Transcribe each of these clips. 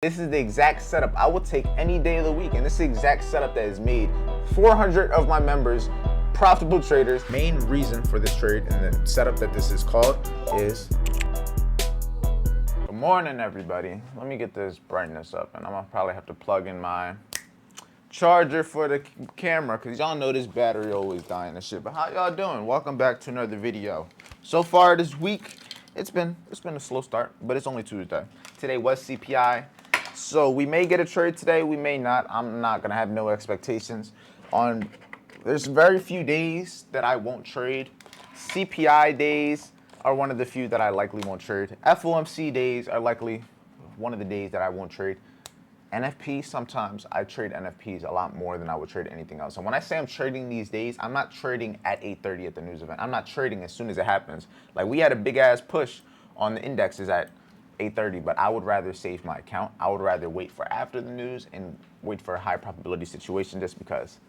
This is the exact setup I will take any day of the week, and this is the exact setup that has made 400 of my members profitable traders. Main reason for this trade and the setup that this is called is... Good morning, everybody. Let me get this brightness up, and I'm gonna probably have to plug in my charger for the camera, because y'all know this battery always dying and shit. But how y'all doing? Welcome back to another video. So far this week, it's been a slow start, but it's only Tuesday. Today was CPI. So we may get a trade today, we may not. I'm not gonna have no expectations on. There's very few days that I won't trade. CPI days are one of the few that I likely won't trade. FOMC days are likely one of the days that I won't trade. NFP, sometimes I trade NFPs a lot more than I would trade anything else. And when I say I'm trading these days, I'm not trading at 8:30 at the news event. I'm not trading as soon as it happens. Like, we had a big ass push on the indexes at 8:30, but I would rather save my account. I would rather wait for after the news and wait for a high probability situation, just because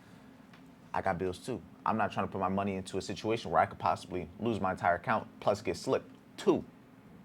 I got bills too. I'm not trying to put my money into a situation where I could possibly lose my entire account plus get slipped too.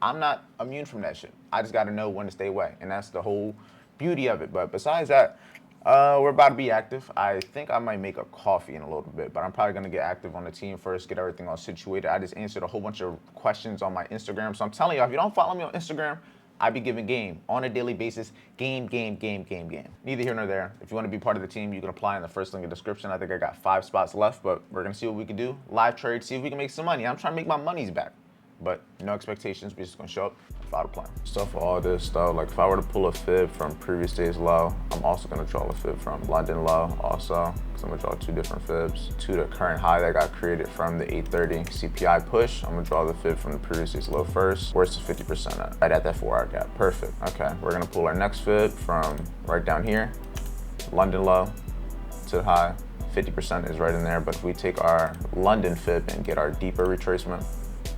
I'm not immune from that shit. I just got to know when to stay away, and that's the whole beauty of it. But besides that, we're about to be active. I think I might make a coffee in a little bit, but I'm probably gonna get active on the team first, get everything all situated. I just answered a whole bunch of questions on my Instagram. So I'm telling you, if you don't follow me on Instagram, I be giving game on a daily basis. Game. Neither here nor there. If you want to be part of the team, you can apply in the first link in the description. I think I got 5 spots left, but we're gonna see what we can do. Live trade, see if we can make some money. I'm trying to make my monies back, but no expectations. We're just gonna show up without a plan. So for all this stuff, like if I were to pull a fib from previous day's low, I'm also gonna draw a fib from London low also, because I'm gonna draw 2 different fibs. To the current high that got created from the 8:30 CPI push, I'm gonna draw the fib from the previous day's low first. Where's the 50% at? Right at that 4-hour gap. Perfect. Okay, we're gonna pull our next fib from right down here, London low to the high. 50% is right in there, but if we take our London fib and get our deeper retracement,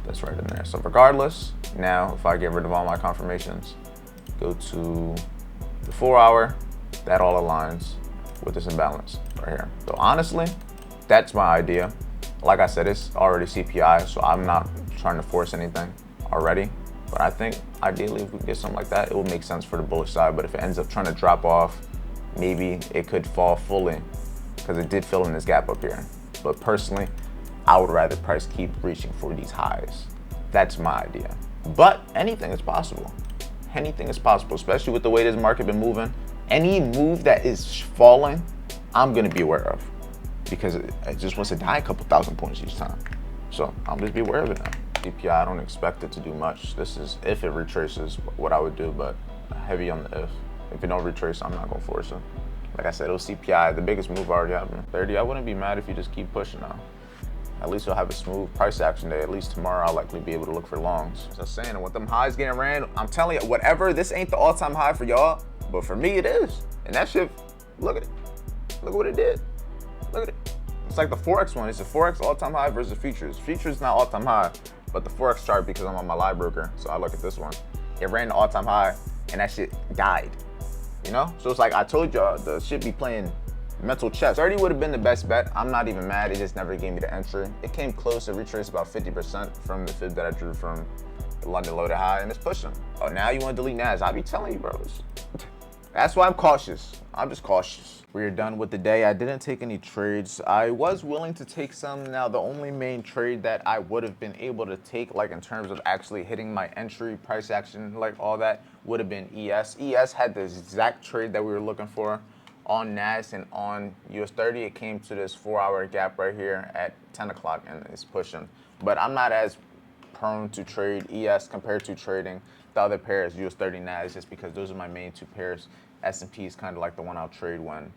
that's right in there. So regardless, now if I get rid of all my confirmations, go to the 4-hour, that all aligns with this imbalance right here. So honestly, that's my idea. Like I said, it's already CPI, so I'm not trying to force anything already. But I think ideally if we get something like that, it will make sense for the bullish side. But if it ends up trying to drop off, maybe it could fall fully, because it did fill in this gap up here. But personally, I would rather price keep reaching for these highs. That's my idea. But anything is possible. Anything is possible, especially with the way this market been moving. Any move that is falling, I'm gonna be aware of, because it just wants to die a couple thousand points each time. So I'm just be aware of it now. CPI, I don't expect it to do much. This is if it retraces what I would do, but heavy on the if. If it don't retrace, I'm not gonna force it. Like I said, it was CPI, the biggest move already happened. 30, I wouldn't be mad if you just keep pushing now. At least you'll have a smooth price action day. At least tomorrow I'll likely be able to look for longs. As I was saying, and with them highs getting ran, I'm telling you, whatever, this ain't the all-time high for y'all, but for me it is. And that shit, look at it. Look at what it did. Look at it. It's like the Forex one. It's the Forex all-time high versus futures. Futures not all-time high, but the Forex chart, because I'm on my live broker, so I look at this one. It ran the all-time high, and that shit died. You know? So it's like I told y'all, the shit be playing mental chess. 30 would have been the best bet. I'm not even mad. It just never gave me the entry. It came close. It retraced about 50% from the fib that I drew from the London low to high, and it's pushing. Oh, now you want to delete NAS? I be telling you, bros. That's why I'm cautious. I'm just cautious. We're done with the day. I didn't take any trades. I was willing to take some. Now, the only main trade that I would have been able to take, like in terms of actually hitting my entry, price action, like all that, would have been ES. ES had the exact trade that we were looking for on NAS and on US 30. It came to this 4-hour gap right here at 10 o'clock, and it's pushing. But I'm not as prone to trade ES compared to trading the other pairs, US 30 NAS, just because those are my main 2 pairs. S&P is kind of like the one I'll trade when,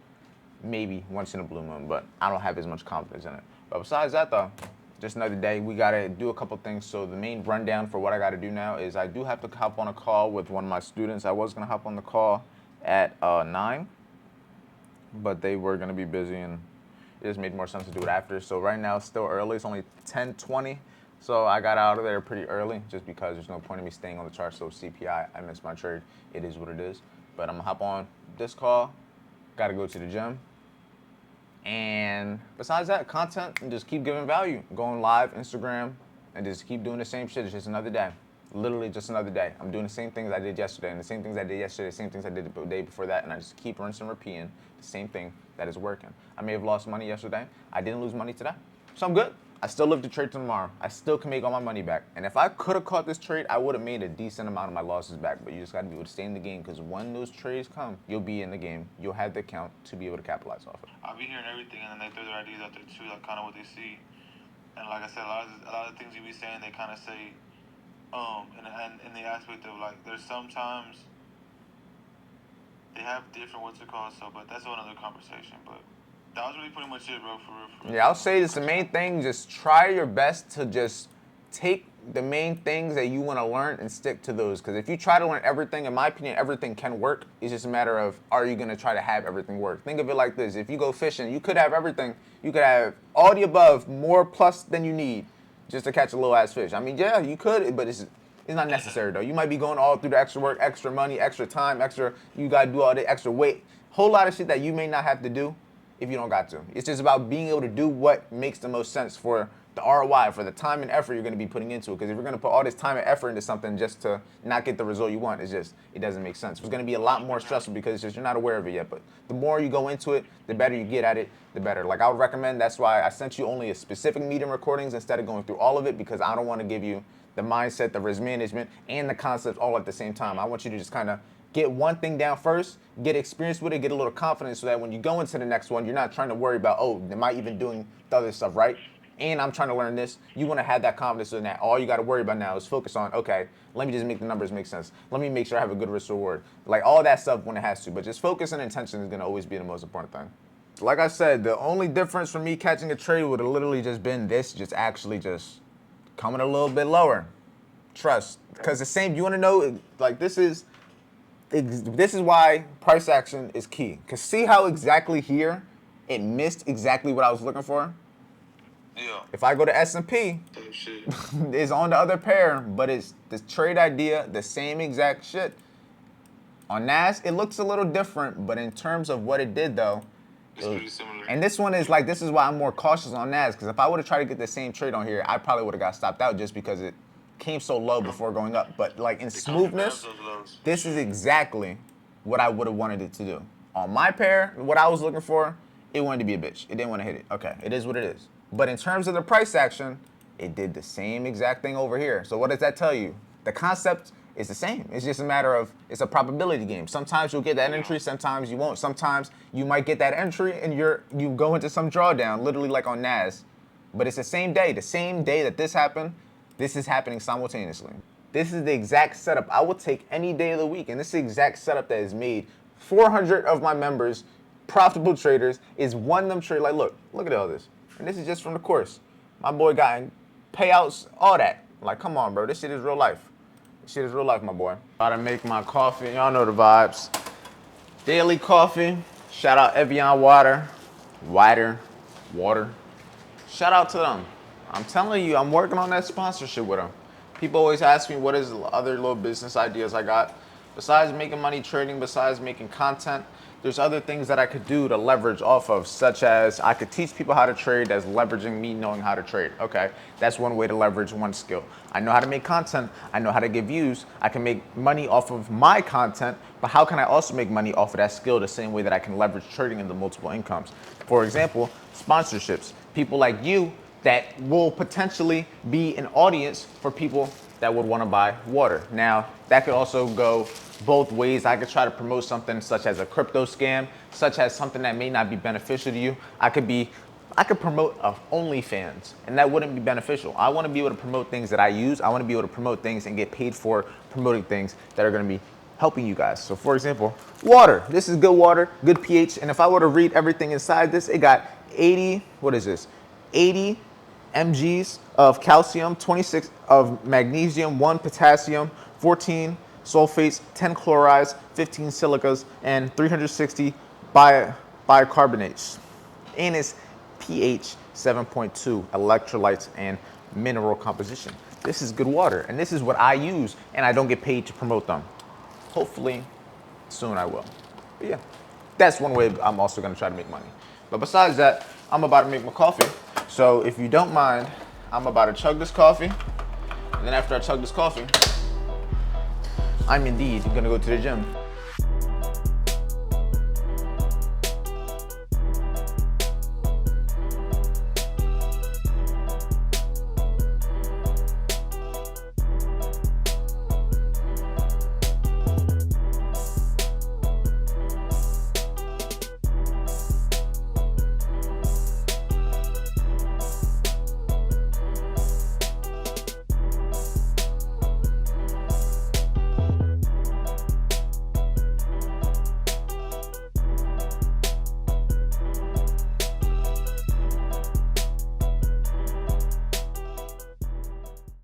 maybe once in a blue moon, but I don't have as much confidence in it. But besides that though, just another day. We gotta do a couple things. So the main rundown for what I gotta do now is I do have to hop on a call with one of my students. I was gonna hop on the call at 9, but they were gonna be busy, and it just made more sense to do it after. So right now it's still early. It's only 10:20. So I got out of there pretty early, just because there's no point in me staying on the chart. So CPI, I missed my trade. It is what it is. But I'm gonna hop on this call. Gotta go to the gym. And besides that, content, and just keep giving value. Going live, Instagram, and just keep doing the same shit. It's just another day. Literally just another day. I'm doing the same things I did yesterday, and the same things I did yesterday, the same things I did the day before that, and I just keep rinsing and repeating the same thing that is working. I may have lost money yesterday. I didn't lose money today. So I'm good. I still live to trade tomorrow. I still can make all my money back. And if I could have caught this trade, I would have made a decent amount of my losses back. But you just got to be able to stay in the game, because when those trades come, you'll be in the game. You'll have the account to be able to capitalize off it. I'll be hearing everything, and then they throw their ideas out there too, like kind of what they see. And like I said, a lot of things you be saying, they kind of say, in the aspect of like, there's sometimes they have different but that's another conversation. But that was really pretty much it, bro. For real. Yeah, I'll say this: the main thing, just try your best to just take the main things that you want to learn and stick to those. Because if you try to learn everything, in my opinion, everything can work. It's just a matter of, are you going to try to have everything work? Think of it like this: if you go fishing, you could have everything. You could have all the above, more plus than you need, just to catch a little ass fish. I mean, yeah, you could, but it's not necessary though. You might be going all through the extra work, extra money, extra time, you got to do all the extra weight. Whole lot of shit that you may not have to do if you don't got to. It's just about being able to do what makes the most sense for the ROI, for the time and effort you're going to be putting into it. Because if you're going to put all this time and effort into something just to not get the result you want, it doesn't make sense. It's going to be a lot more stressful because it's just you're not aware of it yet. But the more you go into it, the better you get at it, the better. Like, I would recommend, that's why I sent you only a specific medium recordings instead of going through all of it, because I don't want to give you the mindset, the risk management, and the concepts all at the same time. I want you to just kind of get one thing down first, get experience with it, get a little confidence, so that when you go into the next one, you're not trying to worry about, oh, am I even doing the other stuff right? And I'm trying to learn this. You want to have that confidence in that. All you got to worry about now is focus on, okay, let me just make the numbers make sense. Let me make sure I have a good risk reward. Like, all that stuff when it has to. But just focus and intention is going to always be the most important thing. Like I said, the only difference for me catching a trade would have literally just been this, just actually just coming a little bit lower. Trust. Because the same, you want to know, like, this is why price action is key. Because see how exactly here it missed exactly what I was looking for? Yeah. If I go to S&P, it's on the other pair, but it's the trade idea, the same exact shit. On NAS, it looks a little different, but in terms of what it did, though, it's pretty similar. And this one is like, this is why I'm more cautious on NAS, because if I would have tried to get the same trade on here, I probably would have got stopped out just because it came so low before going up. But like in smoothness, this is exactly what I would have wanted it to do. On my pair, what I was looking for, it wanted to be a bitch. It didn't want to hit it. Okay, it is what it is. But in terms of the price action, it did the same exact thing over here. So what does that tell you? The concept is the same. It's just a matter of, it's a probability game. Sometimes you'll get that entry, sometimes you won't. Sometimes you might get that entry and you go into some drawdown, literally like on NAS. But it's the same day that this happened, this is happening simultaneously. This is the exact setup I will take any day of the week. And this is the exact setup that has made 400 of my members, profitable traders, is one of them trade. Like, look at all this. And this is just from the course. My boy got payouts, all that. Like, come on, bro. This shit is real life. This shit is real life, my boy. About to make my coffee. Y'all know the vibes. Daily coffee. Shout out Evian water. Water. Shout out to them. I'm telling you, I'm working on that sponsorship with them. People always ask me what is the other little business ideas I got. Besides making money trading, besides making content, there's other things that I could do to leverage off of, such as I could teach people how to trade that's leveraging me knowing how to trade. Okay, that's one way to leverage one skill. I know how to make content. I know how to get views. I can make money off of my content, but how can I also make money off of that skill the same way that I can leverage trading into multiple incomes? For example, sponsorships. People like you that will potentially be an audience for people that would want to buy water. Now, that could also go both ways. I could try to promote something such as a crypto scam, such as something that may not be beneficial to you. I could promote a OnlyFans, and that wouldn't be beneficial. I want to be able to promote things that I use. I want to be able to promote things and get paid for promoting things that are going to be helping you guys. So for example, water. This is good water, good pH. And if I were to read everything inside this, it got 80 mgs of calcium, 26 of magnesium, 1 potassium, 14 sulfates, 10 chlorides, 15 silicas, and 360 bicarbonates. And it's pH 7.2, electrolytes, and mineral composition. This is good water, and this is what I use, and I don't get paid to promote them. Hopefully, soon I will. But yeah, that's one way I'm also gonna try to make money. But besides that, I'm about to make my coffee. So if you don't mind, I'm about to chug this coffee, and then after I chug this coffee, I'm indeed gonna go to the gym.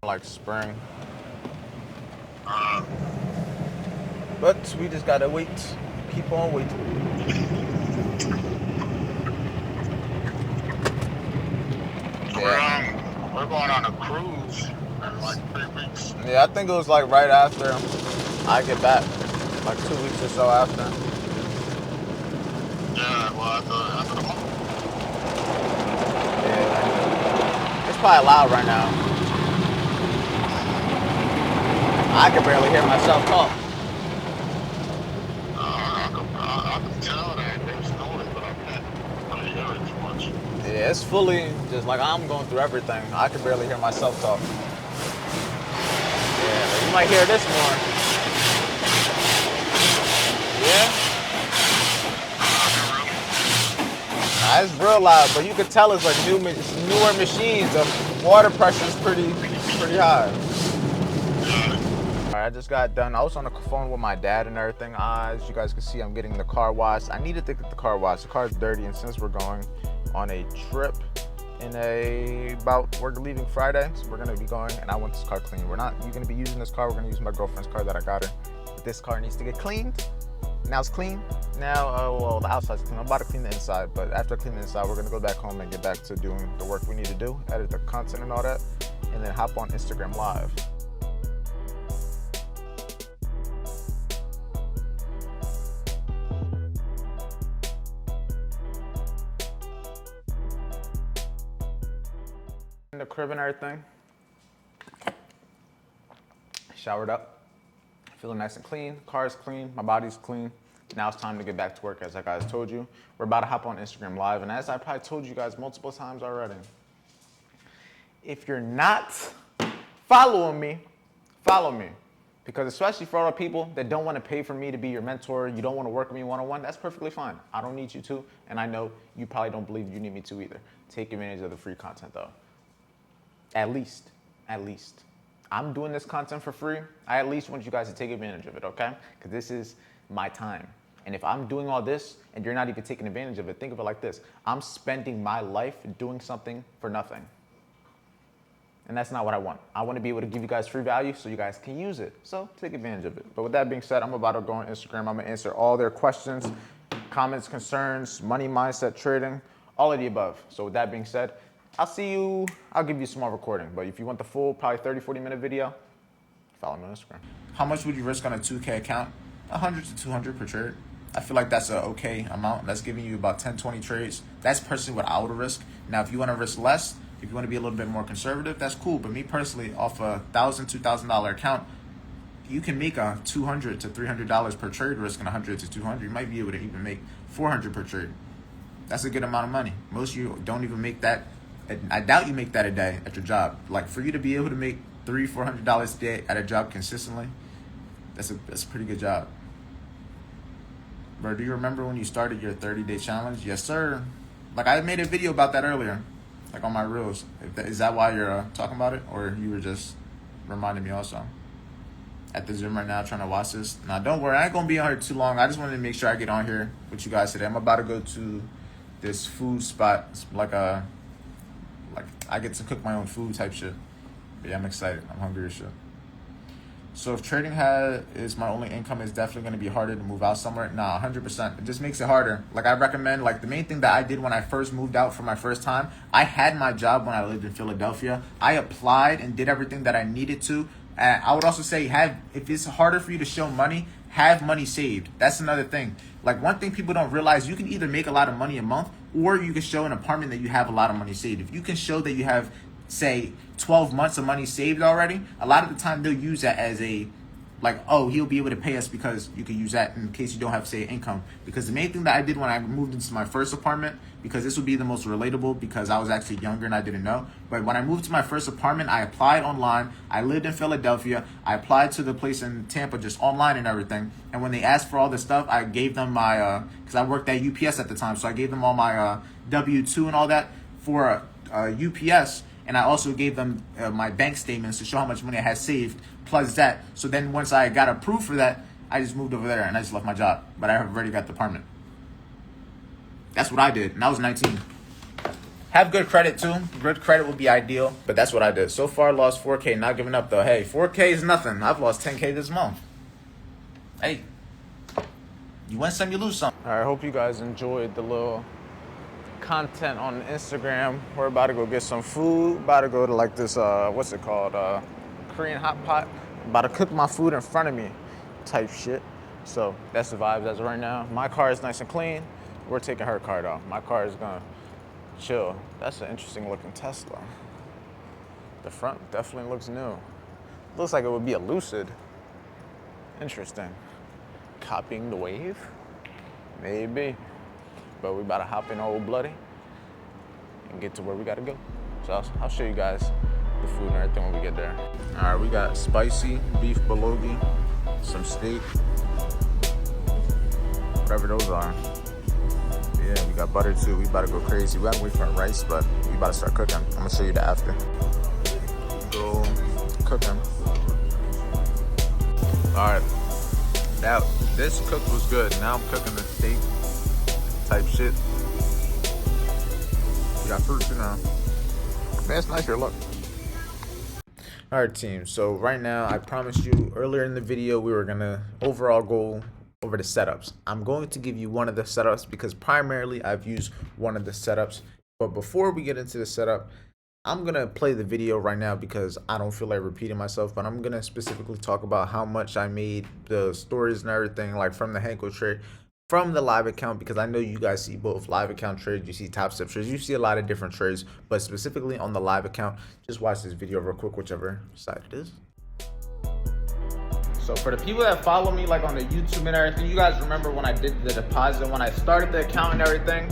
Like spring. But we just gotta wait. Keep on waiting. Yeah. We're going on a cruise in like 3 weeks. Yeah, I think it was like right after I get back. Like 2 weeks or so after. Yeah, well, after the month. Yeah. It's probably loud right now. I can barely hear myself talk. I can tell that there's noise, but I can't really hear it too much. Yeah, it's fully just like I'm going through everything. I can barely hear myself talk. Yeah, you might hear this more. Yeah? Nah, it's real loud, but you can tell it's like newer machines. The water pressure is pretty high. Alright, I just got done. I was on the phone with my dad and everything. As you guys can see, I'm getting the car washed. I needed to get the car washed. The car's dirty, and since we're going on a trip we're leaving Friday, so we're gonna be going, and I want this car clean. You're gonna be using this car. We're gonna use my girlfriend's car that I got her. But this car needs to get cleaned. Now it's clean. Now, well, the outside's clean. I'm about to clean the inside, but after I clean the inside, we're gonna go back home and get back to doing the work we need to do, edit the content and all that, and then hop on Instagram Live. In the crib and everything. Showered up. Feeling nice and clean. Car's clean. My body's clean. Now it's time to get back to work, as I guys told you. We're about to hop on Instagram Live, and as I probably told you guys multiple times already, if you're not following me, follow me. Because especially for all the people that don't want to pay for me to be your mentor, you don't want to work with me one-on-one, that's perfectly fine. I don't need you to, and I know you probably don't believe you need me to either. Take advantage of the free content though. At least. I'm doing this content for free. I at least want you guys to take advantage of it, okay? Because this is my time. And if I'm doing all this and you're not even taking advantage of it, think of it like this. I'm spending my life doing something for nothing. And that's not what I want. I want to be able to give you guys free value so you guys can use it. So take advantage of it. But with that being said, I'm about to go on Instagram. I'm going to answer all their questions, comments, concerns, money mindset, trading, all of the above. So with that being said, I'll give you some more recording, but if you want the full, probably 30, 40-minute video, follow me on Instagram. How much would you risk on a 2K account? 100 to 200 per trade. I feel like that's an okay amount. That's giving you about 10, 20 trades. That's personally what I would risk. Now, if you want to risk less, if you want to be a little bit more conservative, that's cool. But me personally, off a $1,000, $2,000 account, you can make a $200 to $300 per trade risking 100 to 200. You might be able to even make 400 per trade. That's a good amount of money. Most of you don't even make that. I doubt you make that a day at your job. Like, for you to be able to make $300, $400 a day at a job consistently, that's a pretty good job. Bro, do you remember when you started your 30-day challenge? Yes, sir. Like, I made a video about that earlier, like on my reels. Is that why you're talking about it, or you were just reminding me also? At the gym right now, trying to watch this. Now, don't worry, I ain't gonna be on here too long. I just wanted to make sure I get on here with you guys today. I'm about to go to this food spot. It's like I get to cook my own food type shit. But yeah, I'm excited. I'm hungry as shit. So if trading is my only income, it's definitely going to be harder to move out somewhere. Nah, 100%. It just makes it harder. Like, I recommend, like, the main thing that I did when I first moved out for my first time, I had my job when I lived in Philadelphia. I applied and did everything that I needed to. And I would also say, if it's harder for you to show money, have money saved. That's another thing. Like, one thing people don't realize, you can either make a lot of money a month, or you can show an apartment that you have a lot of money saved. If you can show that you have, say, 12 months of money saved already, a lot of the time they'll use that as a like, oh, he'll be able to pay us because you can use that in case you don't have, say, income. Because the main thing that I did when I moved into my first apartment, because this would be the most relatable because I was actually younger and I didn't know. But when I moved to my first apartment, I applied online. I lived in Philadelphia. I applied to the place in Tampa just online and everything. And when they asked for all this stuff, I gave them my, because I worked at UPS at the time, so I gave them all my W-2 and all that for UPS. And I also gave them my bank statements to show how much money I had saved, plus that. So then once I got approved for that, I just moved over there and I just left my job. But I have already got the apartment. That's what I did, and I was 19. Have good credit too. Good credit would be ideal, but that's what I did. So far, lost 4K. Not giving up though. Hey, 4K is nothing. I've lost 10K this month. Hey, you win some, you lose some. All right, I hope you guys enjoyed the little content on Instagram. We're about to go get some food. About to go to like this, what's it called? Korean hot pot. About to cook my food in front of me type shit. So that's the vibes as of right now. My car is nice and clean. We're taking her car though. My car is gonna chill. That's an interesting looking Tesla. The front definitely looks new. Looks like it would be a Lucid. Interesting. Copying the wave? Maybe. But we about to hop in Old Bloody and get to where we gotta go. So I'll show you guys the food and everything when we get there. All right, we got spicy beef bulgogi, some steak, whatever those are. Yeah, we got butter too. We about to go crazy. We gotta wait for our rice, but we about to start cooking. I'm gonna show you the after. Go cooking. All right, now this cook was good. Now I'm cooking the steak type shit. We got fruit too now. Man, it's nice here, look. All right, team. So right now, I promised you earlier in the video, we were gonna overall go over the setups. I'm going to give you one of the setups because primarily I've used one of the setups. But before we get into the setup, I'm gonna play the video right now because I don't feel like repeating myself, but I'm gonna specifically talk about how much I made, the stories and everything, like from the Henko trade, from the live account, because I know you guys see both live account trades, you see top step trades, you see a lot of different trades, but specifically on the live account, just watch this video real quick, whichever side it is. So for the people that follow me like on the YouTube and everything, you guys remember when I did the deposit, when I started the account and everything,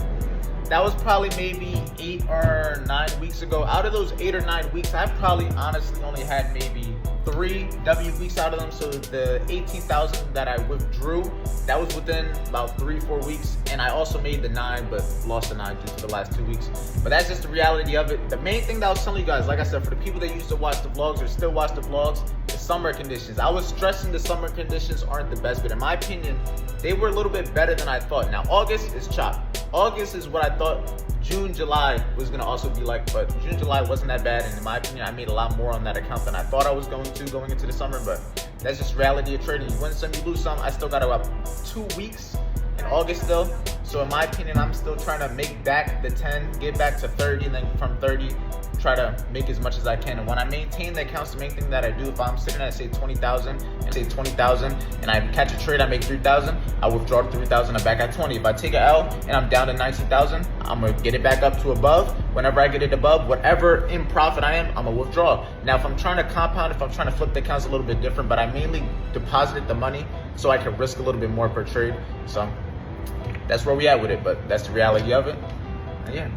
that was probably maybe 8 or 9 weeks ago. Out of those 8 or 9 weeks, I probably honestly only had maybe 3 W weeks out of them. So the 18,000 that I withdrew, that was within about 3-4 weeks. And I also made the 9, but lost the 9 due to the last 2 weeks. But that's just the reality of it. The main thing that I was telling you guys, like I said, for the people that used to watch the vlogs or still watch the vlogs, the summer conditions. I was stressing the summer conditions aren't the best, but in my opinion, they were a little bit better than I thought. Now, August is chop. August is what I thought June, July was gonna also be like, but June, July wasn't that bad, and in my opinion, I made a lot more on that account than I thought I was going to going into the summer, but that's just reality of trading. You win some, you lose some. I still got about 2 weeks in August still, so in my opinion, I'm still trying to make back the 10, get back to 30, and then from 30, try to make as much as I can. And when I maintain the accounts, the main thing that I do, if I'm sitting at say 20,000 and I catch a trade, I make 3,000, I withdraw 3,000, I'm back at 20. If I take an L and I'm down to 19,000, I'm gonna get it back up to above. Whenever I get it above, whatever in profit I am, I'm gonna withdraw. Now, if I'm trying to compound, if I'm trying to flip the accounts, a little bit different, but I mainly deposited the money so I can risk a little bit more per trade. So that's where we at with it, but that's the reality of it. And yeah,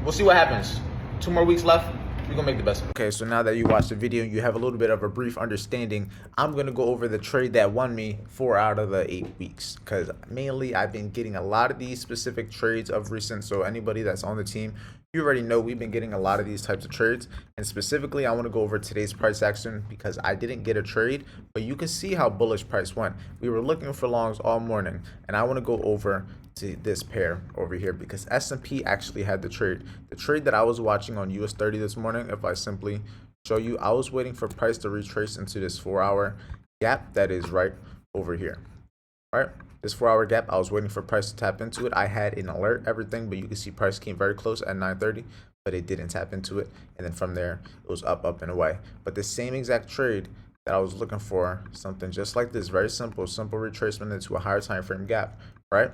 we'll see what happens. 2 more weeks left. We're gonna make the best of it. Okay, so now that you watched the video, you have a little bit of a brief understanding. I'm gonna go over the trade that won me 4 out of the 8 weeks, because mainly I've been getting a lot of these specific trades of recent. So anybody that's on the team, you already know we've been getting a lot of these types of trades. And specifically, I want to go over today's price action because I didn't get a trade, but you can see how bullish price went. We were looking for longs all morning, and I want to go over to this pair over here because S&P actually had the trade. The trade that I was watching on US 30 this morning, if I simply show you, I was waiting for price to retrace into this 4-hour gap that is right over here. All right, this 4-hour gap, I was waiting for price to tap into it. I had an alert, everything, but you can see price came very close at 9:30, but it didn't tap into it. And then from there, it was up, up, and away. But the same exact trade that I was looking for, something just like this, very simple retracement into a higher time frame gap, right?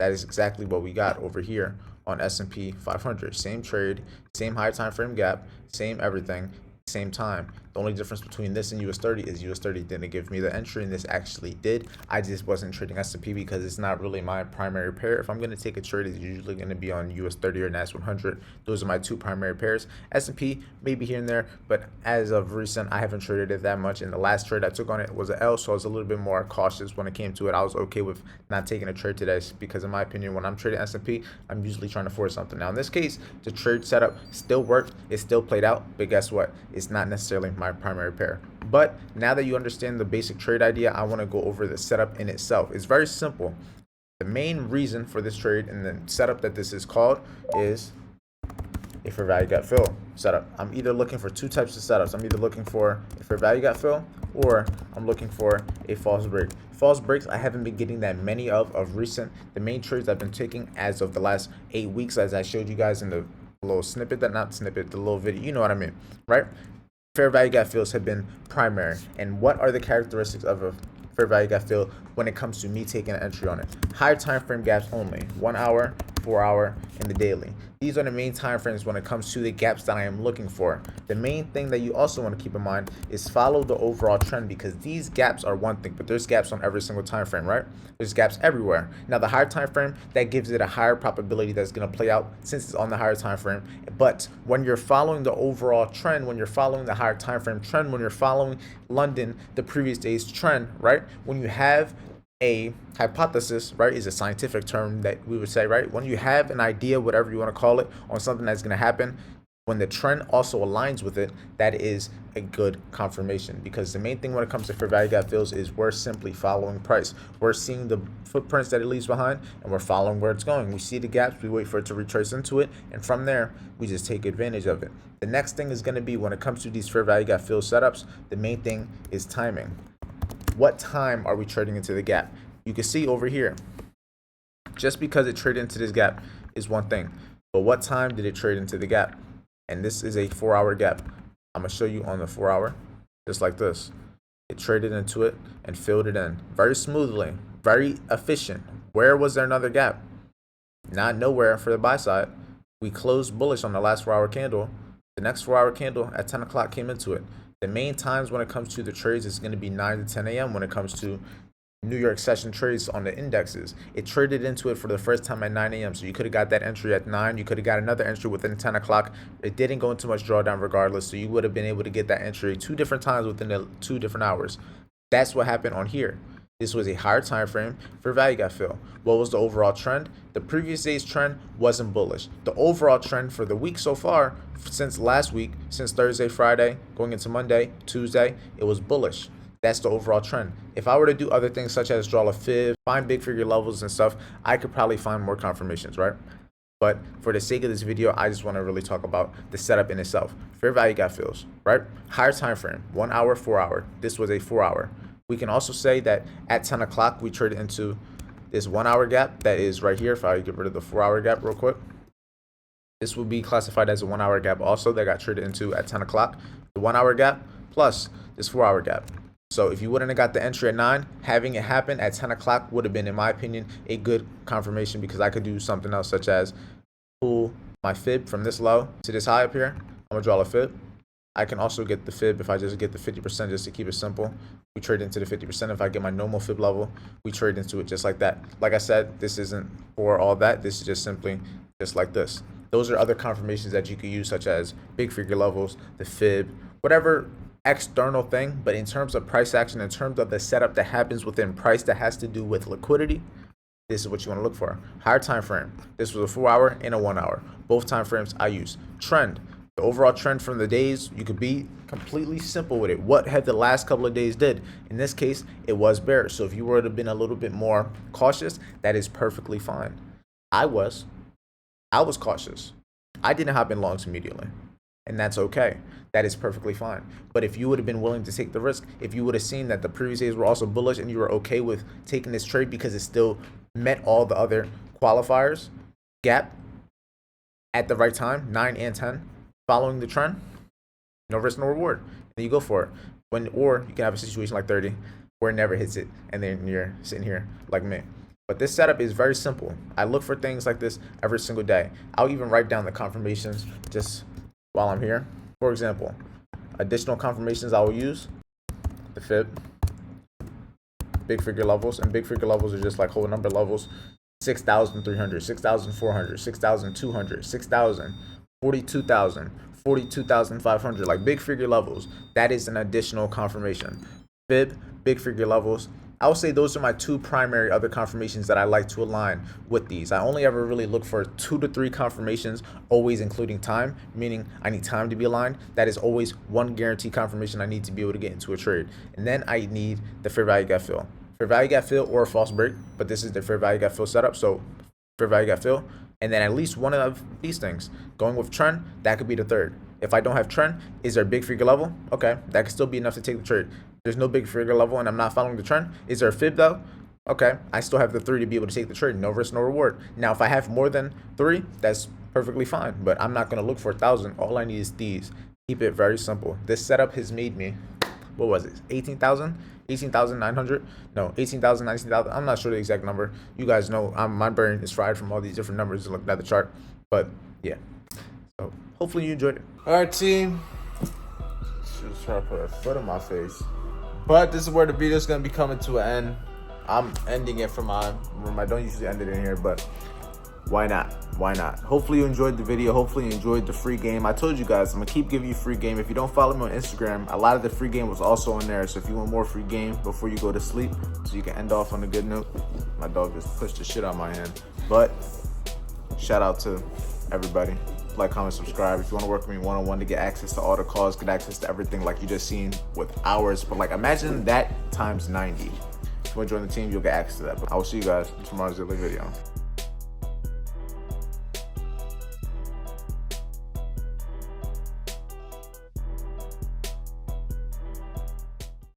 That is exactly what we got over here on S&P 500. Same trade, same high time frame gap, same everything, same time. The only difference between this and US30 is US30 didn't give me the entry and this actually did. I just wasn't trading S&P because it's not really my primary pair. If I'm going to take a trade, it's usually going to be on US30 or NAS100. Those are my two primary pairs. S&P maybe here and there, but as of recent, I haven't traded it that much. And the last trade I took on it was an L, so I was a little bit more cautious when it came to it. I was okay with not taking a trade today because in my opinion, when I'm trading S&P, I'm usually trying to force something. Now in this case, the trade setup still worked. It still played out, but guess what? It's not necessarily my primary pair. But now that you understand the basic trade idea, I want to go over the setup in itself. It's very simple. The main reason for this trade and the setup that this is called is a fair value gap fill setup. I'm either looking for two types of setups. I'm either looking for a fair value gap fill or I'm looking for a false break. False breaks I haven't been getting that many of recent. The main trades I've been taking as of the last 8 weeks, as I showed you guys in the little snippet, the little video, you know what I mean, right? Fair value gap fills have been primary. And what are the characteristics of a fair value gap fill when it comes to me taking an entry on it? Higher time frame gaps only, 1 hour, 4 hour, and the daily. These are the main time frames when it comes to the gaps that I am looking for. The main thing that you also want to keep in mind is follow the overall trend, because these gaps are one thing, but there's gaps on every single time frame, right? There's gaps everywhere. Now the higher time frame, that gives it a higher probability that's going to play out since it's on the higher time frame. But when you're following the overall trend, when you're following the higher time frame trend, when you're following London, the previous day's trend, right? When you have a hypothesis, right, is a scientific term that we would say, right? When you have an idea, whatever you want to call it, on something that's going to happen, when the trend also aligns with it, that is a good confirmation. Because the main thing when it comes to fair value gap fills is we're simply following price. We're seeing the footprints that it leaves behind and we're following where it's going. We see the gaps, we wait for it to retrace into it, and from there we just take advantage of it. The next thing is going to be, when it comes to these fair value gap fill setups, the main thing is timing. What time are we trading into the gap? You can see over here, just because it traded into this gap is one thing, but what time did it trade into the gap? And this is a 4-hour gap. I'm gonna show you on the 4-hour, just like this. It traded into it and filled it in very smoothly, very efficient. Where was there another gap? Not nowhere for the buy side. We closed bullish on the last 4-hour candle. The next 4-hour candle at 10 o'clock came into it. The main times when it comes to the trades is going to be 9 to 10 a.m. when it comes to New York session trades on the indexes. It traded into it for the first time at 9 a.m. So you could have got that entry at 9. You could have got another entry within 10 o'clock. It didn't go into much drawdown regardless. So you would have been able to get that entry 2 different times within the 2 different hours. That's what happened on here. This was a higher time frame for value gap fill. What was the overall trend? The previous day's trend wasn't bullish. The overall trend for the week so far, since last week, since Thursday, Friday, going into Monday, Tuesday, it was bullish. That's the overall trend. If I were to do other things such as draw a fib, find big figure levels and stuff, I could probably find more confirmations, right? But for the sake of this video, I just want to really talk about the setup in itself. Fair value gap fills, right? Higher time frame, 1 hour, 4 hour. This was a 4-hour. We can also say that at 10 o'clock, we traded into this 1-hour gap that is right here. If I get rid of the 4-hour gap real quick, this will be classified as a 1-hour gap also that got traded into at 10 o'clock. The 1-hour gap plus this 4-hour gap. So if you wouldn't have got the entry at 9, having it happen at 10 o'clock would have been, in my opinion, a good confirmation, because I could do something else such as pull my fib from this low to this high up here. I'm going to draw a fib. I can also get the fib if I just get the 50% just to keep it simple. We trade into the 50%. If I get my normal fib level, we trade into it just like that. Like I said, this isn't for all that. This is just simply just like this. Those are other confirmations that you could use, such as big figure levels, the fib, whatever external thing. But in terms of price action, in terms of the setup that happens within price that has to do with liquidity, this is what you want to look for. Higher time frame. This was a 4-hour and a 1-hour. Both time frames I use. Trend. The overall trend from the days, you could be completely simple with it. What have the last couple of days did? In this case, it was bearish. So if you were to have been a little bit more cautious, that is perfectly fine. I was cautious. I didn't hop in longs immediately, and that's okay. That is perfectly fine. But if you would have been willing to take the risk, if you would have seen that the previous days were also bullish and you were okay with taking this trade because it still met all the other qualifiers, gap at the right time, 9 and 10, following the trend, no risk, no reward. And you go for it. Or you can have a situation like 30 where it never hits it, and then you're sitting here like me. But this setup is very simple. I look for things like this every single day. I'll even write down the confirmations just while I'm here. For example, additional confirmations I will use: the fib, big figure levels, and big figure levels are just like whole number levels. 6,300, 6,400, 6,200, 6,000, 42,000, 42,500, like big figure levels. That is an additional confirmation. Fib, big figure levels. I would say those are my two primary other confirmations that I like to align with these. I only ever really look for 2 to 3 confirmations, always including time, meaning I need time to be aligned. That is always one guaranteed confirmation I need to be able to get into a trade. And then I need the fair value gap fill. Fair value gap fill or a false break, but this is the fair value gap fill setup. So fair value gap fill, and then at least one of these things. Going with trend, that could be the third. If I don't have trend, is there a big figure level? Okay, that could still be enough to take the trade. There's no big figure level and I'm not following the trend. Is there a fib though? Okay, I still have the 3 to be able to take the trade. No risk, no reward. Now, if I have more than 3, that's perfectly fine, but I'm not gonna look for 1,000. All I need is these. Keep it very simple. This setup has made me, what was it? 18,000? 18,900? No, 18,000, 19,000. I'm not sure the exact number. You guys know my brain is fried from all these different numbers and looking at the chart. But yeah, so hopefully you enjoyed it. All right, team. Just trying to put a foot in my face. But this is where the video is going to be coming to an end. I'm ending it from my room. I don't usually end it in here, but why not? Why not? Hopefully you enjoyed the video. Hopefully you enjoyed the free game. I told you guys, I'm going to keep giving you free game. If you don't follow me on Instagram, a lot of the free game was also in there. So if you want more free game before you go to sleep, so you can end off on a good note. My dog just pushed the shit out of my hand. But shout out to everybody. Like, comment, subscribe. If you want to work with me one-on-one to get access to all the calls, get access to everything like you just seen with hours. But like, imagine that times 90. If you want to join the team, you'll get access to that. But I will see you guys in tomorrow's daily video.